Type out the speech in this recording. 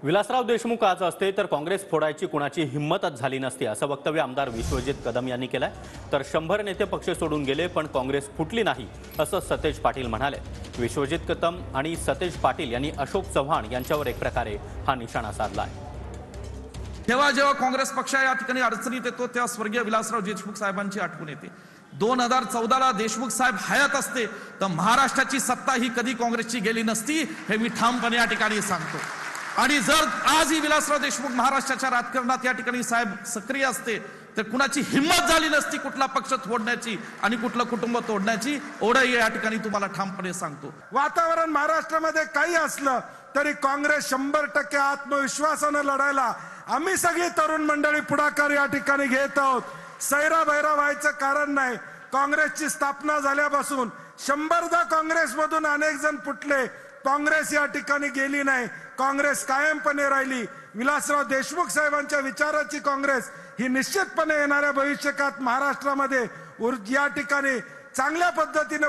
विलासराव देशमुख आज असते तर काँग्रेस फोडायची कुणाची हिंमतच झाली नसती असं वक्तव्य आमदार विश्वजित कदम यांनी केलंय। तर 100 नेते पक्ष सोडून गेले पण काँग्रेस फुटली नाही असं सतेज पाटील म्हणाले। विश्वजित कदम आणि सतेज पाटील यांनी अशोक चव्हाण यांच्यावर एक प्रकारे हा निशाणा साधलाय। जेव्हा जेव्हा काँग्रेस पक्ष या ठिकाणी अडचणीत येतो तेव्हा स्वर्गीय विलासराव देशमुख साहेबांची आठवण येते। 2014ला देशमुख साहेब हयात असते तर महाराष्ट्राची सत्ता ही कधी काँग्रेसची गेली नसती हे मी ठामपणे या ठिकाणी सांगतो। आणि जर आजही विलासराव देशमुख महाराष्ट्राच्या राजकारणात या ठिकाणी साहेब सक्रिय असते तर कुणाची हिंमत झाली नसती कुठला पक्ष तोडण्याची आणि कुठलं कुटुंब तोडण्याची। एवढंही या ठिकाणी तुम्हाला ठामपणे सांगतो। वातावरण महाराष्ट्रामध्ये काही असलं तरी काँग्रेस 100% आत्मविश्वासाने लढायला आम्ही सगळी तरुण मंडळी पुढाकार या ठिकाणी घेत आहोत। सैराभैरा व्हायचं कारण नाही। काँग्रेसची स्थापना झाल्यापासून 100दा काँग्रेसमधून अनेक जण फुटले, काँग्रेस या ठिकाणी गेली नाही, काँग्रेस कायमपणे राहिली। विलासराव देशमुख साहेबांच्या विचाराची काँग्रेस ही निश्चितपणे येणाऱ्या भविष्यकाळात महाराष्ट्रामध्ये या ठिकाणी चांगल्या पद्धतीने